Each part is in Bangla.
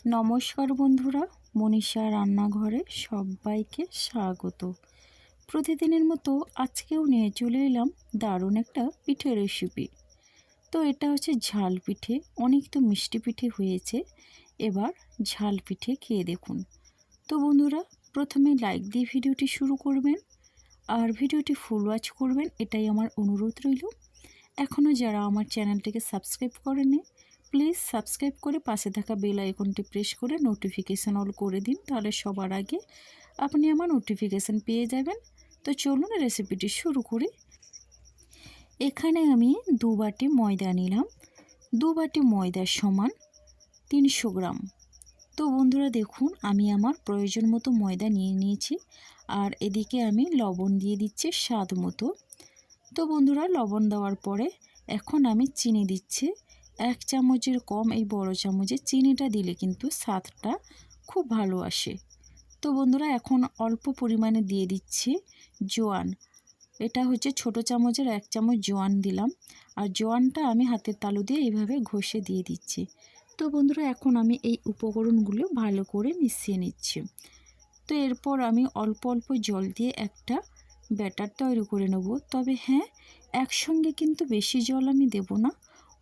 নমস্কার বন্ধুরা, মনীষা রান্নাঘরে সবাইকে স্বাগত। প্রতিদিনের মতো আজকেও নিয়ে চলে এলাম দারুণ একটা পিঠে রেসিপি। তো এটা হচ্ছে ঝাল পিঠে। অনেক তো মিষ্টি পিঠে হয়েছে, এবার ঝাল পিঠে খেয়ে দেখুন। তো বন্ধুরা, প্রথমে লাইক দিয়ে ভিডিওটি শুরু করবেন আর ভিডিওটি ফুল ওয়াচ করবেন, এটাই আমার অনুরোধ রইল। এখনও যারা আমার চ্যানেলটিকে সাবস্ক্রাইব করেনি, প্লিজ সাবস্ক্রাইব করে পাশে থাকা বেল আইকনটি প্রেস করে নোটিফিকেশান অল করে দিন, তাহলে সবার আগে আপনি আমার নোটিফিকেশান পেয়ে যাবেন। তো চলুন রেসিপিটি শুরু করি। এখানে আমি 2 বাটি ময়দা নিলাম। 2 বাটি ময়দার সমান 300 গ্রাম। তো বন্ধুরা দেখুন, আমি আমার প্রয়োজন মতো ময়দা নিয়ে নিয়েছি। আর এদিকে আমি লবণ দিয়ে দিচ্ছি স্বাদ মতো। তো বন্ধুরা, লবণ দেওয়ার পরে এখন আমি চিনি দিচ্ছি 1 চামচের কম। এই বড় চামচে চিনিটা দিলে কিন্তু স্বাদটা খুব ভালো আসে। তো বন্ধুরা, এখন অল্প পরিমাণে দিয়ে দিচ্ছি জোয়ান। এটা হচ্ছে ছোট চামচের 1 চামচ জোয়ান দিলাম। আর জোয়ানটা আমি হাতের তালু দিয়ে এইভাবে ঘষে দিয়ে দিচ্ছি। তো বন্ধুরা, এখন আমি এই উপকরণগুলো ভালো করে মিশিয়ে নিচ্ছি। তো এরপর আমি অল্প অল্প জল দিয়ে একটা ব্যাটার তৈরি করে নেব। তবে হ্যাঁ, একসঙ্গে কিন্তু বেশি জল আমি দেব না,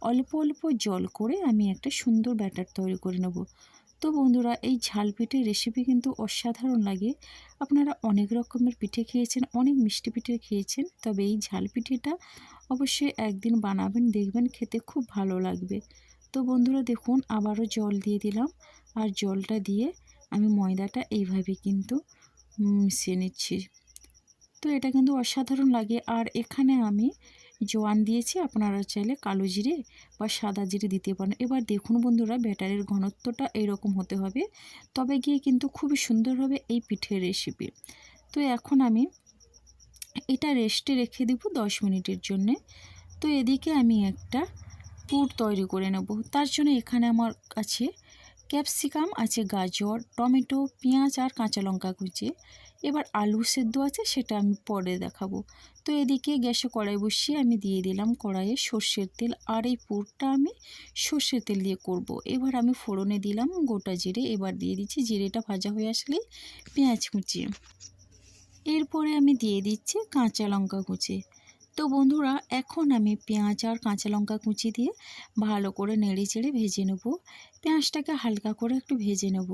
অল্প অল্প জল করে আমি একটা সুন্দর ব্যাটার তৈরি করে নেব। তো বন্ধুরা, এই ঝাল পিঠের রেসিপি কিন্তু অসাধারণ লাগে। আপনারা অনেক রকমের পিঠে খেয়েছেন, অনেক মিষ্টি পিঠে খেয়েছেন, তবে এই ঝাল পিঠেটা অবশ্যই একদিন বানাবেন, দেখবেন খেতে খুব ভালো লাগবে। তো বন্ধুরা দেখুন, আবারও জল দিয়ে দিলাম। আর জলটা দিয়ে আমি ময়দাটা এইভাবে কিন্তু মিশিয়ে নিচ্ছি। তো এটা কিন্তু অসাধারণ লাগে। আর এখানে আমি জোয়ান দিয়েছি, আপনারা চাইলে কালো জিরে বা সাদা জিরে দিতে পারেন। এবার দেখুন বন্ধুরা, ব্যাটারের ঘনত্বটা এইরকম হতে হবে, তবে গিয়ে কিন্তু খুবই সুন্দর হবে এই পিঠের রেসিপি। তো এখন আমি এটা রেস্টে রেখে দেব 10 মিনিটের জন্যে। তো এদিকে আমি একটা পুর তৈরি করে নেব। তার জন্য এখানে আমার কাছে ক্যাপসিকাম আছে, গাজর, টমেটো, পেঁয়াজ আর কাঁচা লঙ্কা কুচি। এবার আলু সেদ্ধ আছে, সেটা আমি পরে দেখাবো। তো এদিকে গ্যাসে কড়াই বসিয়ে আমি দিয়ে দিলাম কড়াইয়ে সর্ষের তেল। আর এই পুরটা আমি সর্ষের তেল দিয়ে করব। এবার আমি ফোড়নে দিলাম গোটা জিরে। এবার দিয়ে দিচ্ছি, জিরেটা ভাজা হয়ে আসলে পেঁয়াজ কুচি। এরপরে আমি দিয়ে দিচ্ছি কাঁচা লঙ্কা কুচি। তো বন্ধুরা, এখন আমি পেঁয়াজ আর কাঁচা লঙ্কা কুচি দিয়ে ভালো করে নেড়ে চেড়ে ভেজে নেব। পেঁয়াজটাকে হালকা করে একটু ভেজে নেব।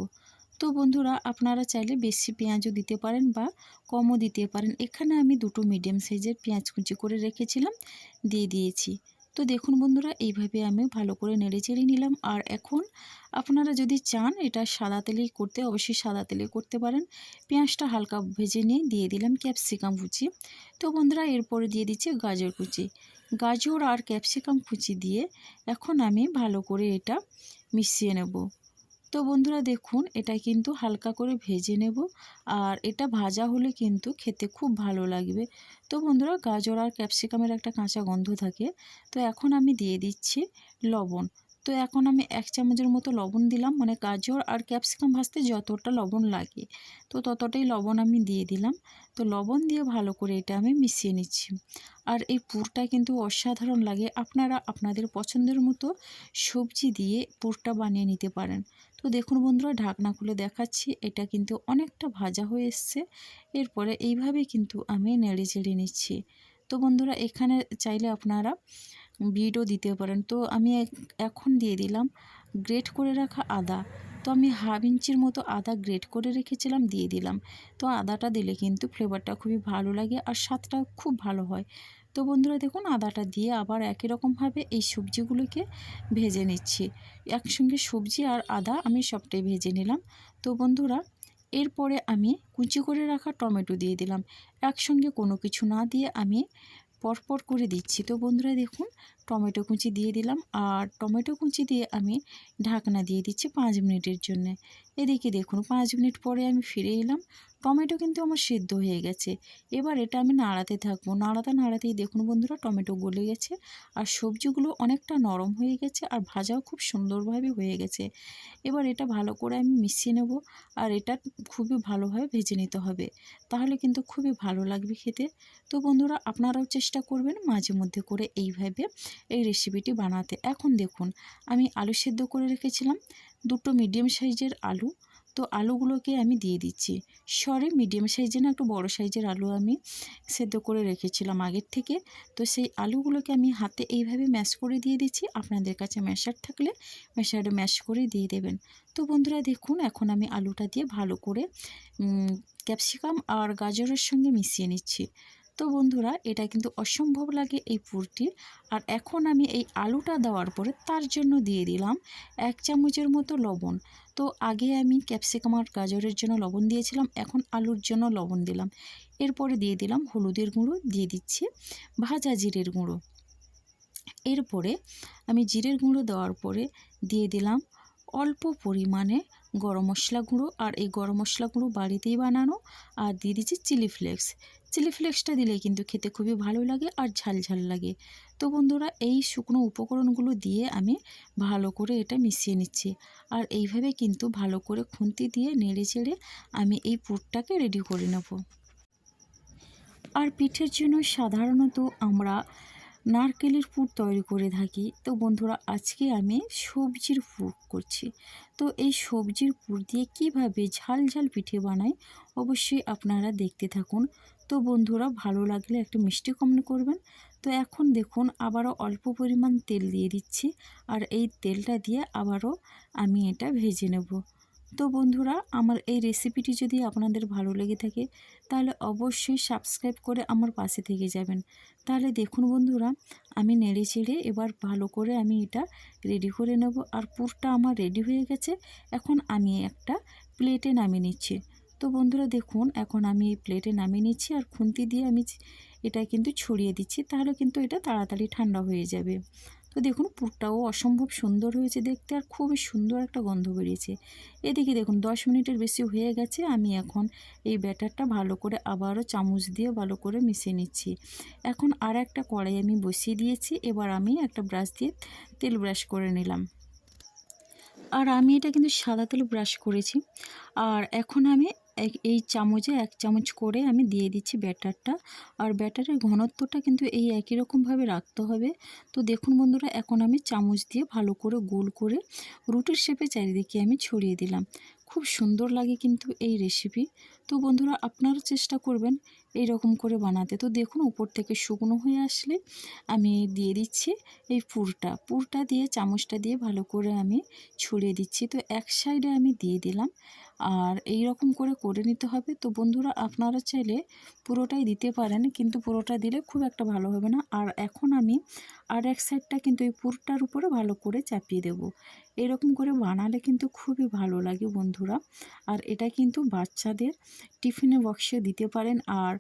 তো বন্ধুরা, আপনারা চাইলে বেশি পেঁয়াজও দিতে পারেন বা কমও দিতে পারেন। এখানে আমি 2টো মিডিয়াম সাইজের পেঁয়াজ কুচি করে রেখেছিলাম, দিয়ে দিয়েছি। তো দেখুন বন্ধুরা, এইভাবে আমি ভালো করে নেড়ে চেড়ে নিলাম। আর এখন আপনারা যদি চান এটা সাদা তেলেই করতে, অবশ্যই সাদা তেলে করতে পারেন। পেঁয়াজটা হালকা ভেজে নিয়ে দিয়ে দিলাম ক্যাপসিকাম কুচি। তো বন্ধুরা, এরপরে দিয়ে দিচ্ছি গাজর কুচি। গাজর আর ক্যাপসিকাম কুচি দিয়ে এখন আমি ভালো করে এটা মিশিয়ে নেব। তো বন্ধুরা দেখুন, এটা কিন্তু হালকা করে ভেজে নেব। আর এটা ভাজা হলে কিন্তু খেতে খুব ভালো লাগবে। তো বন্ধুরা, গাজর আর ক্যাপসিকামের একটা কাঁচা গন্ধ থাকে। তো এখন আমি দিয়ে দিচ্ছি লবণ। তো এখন আমি 1 চামচের মতো লবণ দিলাম, মানে গাজর আর ক্যাপসিকাম ভাজতে যতটা লবণ লাগে তো ততটাই লবণ আমি দিয়ে দিলাম। তো লবণ দিয়ে ভালো করে এটা আমি মিশিয়ে নিচ্ছি। আর এই পুরটা কিন্তু অসাধারণ লাগে। আপনারা আপনাদের পছন্দের মতো সবজি দিয়ে পুরটা বানিয়ে নিতে পারেন। তো দেখুন বন্ধুরা, ঢাকনা খুলে দেখাচ্ছি, এটা কিন্তু অনেকটা ভাজা হয়ে এসছে। এরপরে এইভাবে কিন্তু আমি নেড়ে চেড়ে নিচ্ছি। তো বন্ধুরা, এখানে চাইলে আপনারা বিটও দিতে পারেন। তো আমি এখন দিয়ে দিলাম গ্রেট করে রাখা আদা। তো আমি হাফ ইঞ্চির মতো আদা গ্রেট করে রেখেছিলাম, দিয়ে দিলাম। তো আদাটা দিলে কিন্তু ফ্লেভারটা খুবই ভালো লাগে আর স্বাদটা খুব ভালো হয়। তো বন্ধুরা দেখুন, আদাটা দিয়ে আবার একই রকমভাবে এই সবজিগুলোকে ভেজে নিচ্ছি। একসঙ্গে সবজি আর আদা আমি সবটাই ভেজে নিলাম। তো বন্ধুরা, এরপরে আমি কুচি করে রাখা টমেটো দিয়ে দিলাম। একসঙ্গে কোনো কিছু না দিয়ে আমি পরপর করে দিচ্ছি। তো বন্ধুরা দেখুন, টমেটো কুচি দিয়ে দিলাম। আর টমেটো কুচি দিয়ে আমি ঢাকনা দিয়ে দিচ্ছি 5 মিনিটের জন্যে। এদিকে দেখুন, 5 মিনিট পরে আমি ফিরে এলাম। টমেটো কিন্তু আমার সেদ্ধ হয়ে গেছে। এবার এটা আমি নাড়াতে থাকবো। নাড়াতে নাড়াতেই দেখুন বন্ধুরা, টমেটো গলে গেছে আর সবজিগুলো অনেকটা নরম হয়ে গেছে আর ভাজাও খুব সুন্দরভাবে হয়ে গেছে। এবার এটা ভালো করে আমি মিশিয়ে নেব। আর এটা খুবই ভালোভাবে ভেজে নিতে হবে, তাহলে কিন্তু খুবই ভালো লাগবে খেতে। তো বন্ধুরা, আপনারাও চেষ্টা করবেন মাঝে মধ্যে করে এইভাবে এই রেসিপিটি বানাতে। এখন দেখুন আমি আলু সেদ্ধ করে রেখেছিলাম, দুটো মিডিয়াম সাইজের আলু। তো আলুগুলোকে আমি দিয়ে দিচ্ছি। মিডিয়াম সাইজের না, একটু বড় সাইজের আলু আমি সেদ্ধ করে রেখেছিলাম আগের থেকে। তো সেই আলুগুলোকে আমি হাতে এইভাবে ম্যাশ করে দিয়ে দিচ্ছি। আপনাদের কাছে ম্যাশার থাকলে ম্যাশারে ম্যাশ করে দিয়ে দেবেন। তো বন্ধুরা দেখুন এখন আমি আলুটা দিয়ে ভালো করে ক্যাপসিকাম আর গাজরের সঙ্গে মিশিয়ে নিচ্ছি। তো বন্ধুরা এটা কিন্তু অসম্ভব লাগে এই পুরটি। আর এখন আমি এই আলুটা দেওয়ার পরে তার জন্য দিয়ে দিলাম 1 চামচের মতো লবণ। তো আগে আমি ক্যাপসিকাম আর গাজরের জন্য লবণ দিয়েছিলাম, এখন আলুর জন্য লবণ দিলাম। এরপরে দিয়ে দিলাম হলুদের গুঁড়ো, দিয়ে দিচ্ছি ভাজা জিরের গুঁড়ো। এরপরে আমি জিরের গুঁড়ো দেওয়ার পরে দিয়ে দিলাম অল্প পরিমাণে গরম মশলা গুঁড়ো, আর এই গরম মশলা গুঁড়ো বাড়িতেই বানানো। আর দিয়ে দিচ্ছি চিলি ফ্লেক্স। চিলি ফ্লেক্সটা দিলে কিন্তু খেতে খুবই ভালো লাগে আর ঝাল ঝাল লাগে। তো বন্ধুরা এই শুকনো উপকরণগুলো দিয়ে আমি ভালো করে এটা মিশিয়ে নিচ্ছি। আর এইভাবে কিন্তু ভালো করে খুন্তি দিয়ে নেড়ে চেড়ে আমি এই পুরটাকে রেডি করে নেব। আর পিঠের জন্য সাধারণত আমরা নারকেলের পুর তৈরি করে থাকি। তো বন্ধুরা আজকে আমি সবজির পুর করছি। তো এই সবজির পুর দিয়ে কিভাবে ঝাল ঝাল পিঠে বানাই অবশ্যই আপনারা দেখতে থাকুন। তো বন্ধুরা ভালো লাগলে একটা মিষ্টি কমেন্ট করবেন। তো এখন দেখুন আবারও অল্প পরিমাণ তেল দিয়ে দিচ্ছি, আর এই তেলটা দিয়ে আবারও আমি এটা ভেজে নেব। তো বন্ধুরা আমার এই রেসিপিটি যদি আপনাদের ভালো লেগে থাকে তাহলে অবশ্যই সাবস্ক্রাইব করে আমার পাশে থেকে যাবেন। তাহলে দেখুন বন্ধুরা আমি নেড়ে চেড়ে এবার ভালো করে আমি এটা রেডি করে নেব। আর পুরটা আমার রেডি হয়ে গেছে। এখন আমি একটা প্লেটে নামিয়ে নিচ্ছি। তো বন্ধুরা দেখুন এখন আমি এই প্লেটে নামিয়ে নিচ্ছি, আর খুন্তি দিয়ে আমি এটা কিন্তু ছড়িয়ে দিচ্ছি, তাহলে কিন্তু এটা তাড়াতাড়ি ঠান্ডা হয়ে যাবে। তো দেখুন পুরটাও অসম্ভব সুন্দর হয়েছে দেখতে, আর খুবই সুন্দর একটা গন্ধ বেরিয়েছে। এদিকে দেখুন 10 মিনিটের বেশি হয়ে গেছে। আমি এখন এই ব্যাটারটা ভালো করে আবারও চামচ দিয়ে ভালো করে মিশিয়ে নিচ্ছি। এখন আর একটা কড়াই আমি বসিয়ে দিয়েছি। এবার আমি একটা ব্রাশ দিয়ে তেল ব্রাশ করে নিলাম। আর আমি এটা কিন্তু সাদা তেল ব্রাশ করেছি। আর এখন আমি এই চামচে 1 চামচ করে আমি দিয়ে দিচ্ছি ব্যাটারটা। আর ব্যাটারের ঘনত্বটা কিন্তু এই একই রকমভাবে রাখতে হবে। তো দেখুন বন্ধুরা এখন আমি চামচ দিয়ে ভালো করে গোল করে রুটির শেপে চারিদিকে আমি ছড়িয়ে দিলাম। খুব সুন্দর লাগে কিন্তু এই রেসিপি। তো বন্ধুরা আপনারা চেষ্টা করবেন এই রকম করে বানাতে। তো দেখুন উপর থেকে শুকনো হয়ে আসলে আমি দিয়ে দিচ্ছি এই পুরটা দিয়ে চামচটা দিয়ে ভালো করে আমি ছড়িয়ে দিচ্ছি। তো এক সাইডে আমি দিয়ে দিলাম, আর এই রকম করে নিতে হবে। তো বন্ধুরা আপনারা চাইলে পুরোটাই দিতে পারেন, কিন্তু পুরোটা দিলে খুব একটা ভালো হবে না। আর এখন আমি আর এক সাইডটা কিন্তু এই পুরটার উপরে ভালো করে চাপিয়ে দেব। এরকম করে বানালে কিন্তু খুবই ভালো লাগে বন্ধুরা। আর এটা কিন্তু বাচ্চাদের টিফিনে বক্সে দিতে পারেন, আর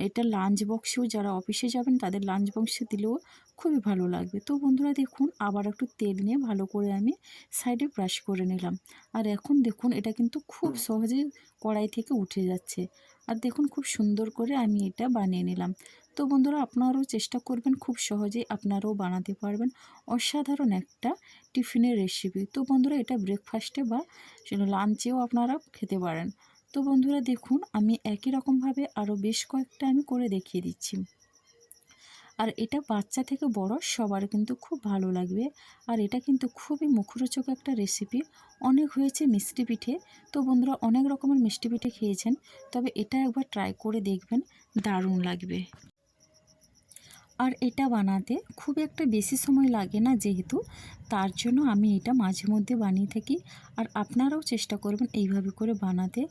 এটা লাঞ্চ বক্সেও যারা অফিসে যাবেন তাদের লাঞ্চ বক্সে দিলেও খুবই ভালো লাগবে। তো বন্ধুরা দেখুন আবার একটু তেল নিয়ে ভালো করে আমি সাইডে ব্রাশ করে নিলাম। আর এখন দেখুন এটা কিন্তু খুব সহজেই কড়াই থেকে উঠে যাচ্ছে। আর দেখুন খুব সুন্দর করে আমি এটা বানিয়ে নিলাম। তো বন্ধুরা আপনারাও চেষ্টা করবেন, খুব সহজেই আপনারাও বানাতে পারবেন অসাধারণ একটা টিফিনের রেসিপি। তো বন্ধুরা এটা ব্রেকফাস্টে বা লাঞ্চেও আপনারা খেতে পারেন। তো বন্ধুরা দেখুন আমি একই রকমভাবে আরও বেশ কয়েকটা আমি করে দেখিয়ে দিচ্ছি। আর এটা বাচ্চা থেকে বড় সবার কিন্তু খুব ভালো লাগবে। আর এটা কিন্তু খুবই মুখরোচক একটা রেসিপি। অনেক হয়েছে মিষ্টি পিঠে। তো বন্ধুরা অনেক রকমের মিষ্টি পিঠে খেয়েছেন, তবে এটা একবার ট্রাই করে দেখবেন, দারুণ লাগবে। আর এটা বানাতে খুব একটা বেশি সময় লাগে না যেহেতু, তার জন্য আমি এটা মাঝে মধ্যে বানিয়ে থাকি। আর আপনারাও চেষ্টা করবেন এইভাবে করে বানাতে।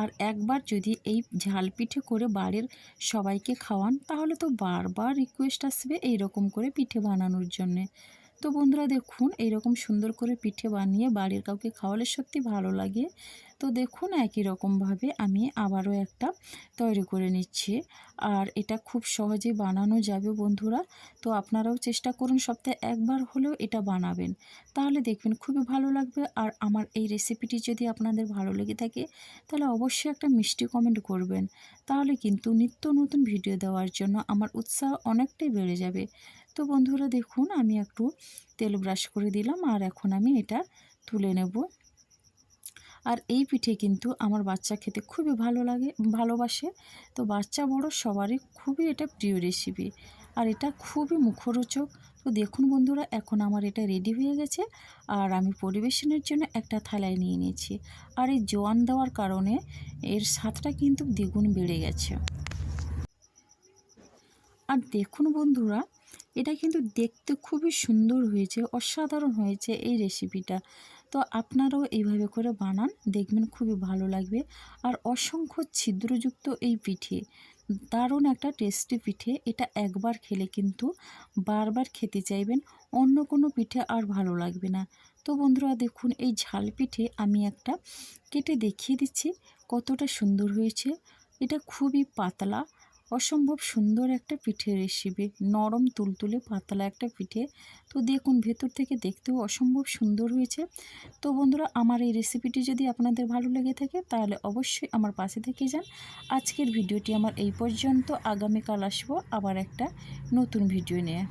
আর একবার যদি এই ঝাল পিঠে করে বাড়ির সবাইকে খাওয়ান তাহলে তো বারবার রিকোয়েস্ট আসবে এই রকম করে পিঠে বানানোর জন্যে। তো বন্ধুরা দেখুন এইরকম সুন্দর করে পিঠে বানিয়ে বাড়ির কাউকে খাওয়ালে সত্যি ভালো লাগে। তো দেখুন একই রকমভাবে আমি আবারও একটা তৈরি করে নিচ্ছি। আর এটা খুব সহজেই বানানো যাবে বন্ধুরা। তো আপনারাও চেষ্টা করুন সপ্তাহে একবার হলেও এটা বানাবেন, তাহলে দেখবেন খুবই ভালো লাগবে। আর আমার এই রেসিপিটি যদি আপনাদের ভালো লেগে থাকে তাহলে অবশ্যই একটা মিষ্টি কমেন্ট করবেন, তাহলে কিন্তু নিত্য নতুন ভিডিও দেওয়ার জন্য আমার উৎসাহ অনেকটাই বেড়ে যাবে। তো বন্ধুরা দেখুন আমি একটু তেল ব্রাশ করে দিলাম, আর এখন আমি এটা তুলে নেব। আর এই পিঠে কিন্তু আমার বাচ্চা খেতে খুবই ভালোবাসে। তো বাচ্চা বড় সবারই খুবই এটা প্রিয় রেসিপি। আর এটা খুবই মুখরোচক। তো দেখুন বন্ধুরা, এখন আমার এটা রেডি হয়ে গেছে আর আমি পরিবেশনের জন্য একটা থালায় নিয়ে নিয়েছি। আর এই জোয়ান দেওয়ার কারণে এর স্বাদটা কিন্তু দ্বিগুণ বেড়ে গেছে। আর দেখুন বন্ধুরা, এটা কিন্তু দেখতে খুবই সুন্দর হয়েছে, অসাধারণ হয়েছে এই রেসিপিটা। তো আপনারাও এইভাবে করে বানান, দেখবেন খুবই ভালো লাগবে। আর অসংখ্য ছিদ্রযুক্ত এই পিঠে, দারুণ একটা টেস্টি পিঠে। এটা একবার খেলে কিন্তু বারবার খেতে চাইবেন, অন্য কোনো পিঠে আর ভালো লাগবে না। তো বন্ধুরা দেখুন, এই ঝাল পিঠে আমি একটা কেটে দেখিয়ে দিচ্ছি কতটা সুন্দর হয়েছে। এটা খুবই পাতলা, অসম্ভব সুন্দর একটা পিঠে রেসিপি, নরম তুলতুলে পাতলা একটা পিঠে। তো দেখুন, ভেতর থেকে দেখতেও অসম্ভব সুন্দর হয়েছে। তো বন্ধুরা, আমার এই রেসিপিটি যদি আপনাদের ভালো লেগে থাকে তাহলে অবশ্যই আমার পাশে থেকে যান। আজকের ভিডিওটি আমার এই পর্যন্ত। আগামীকাল আসবো আবার একটা নতুন ভিডিও নিয়ে।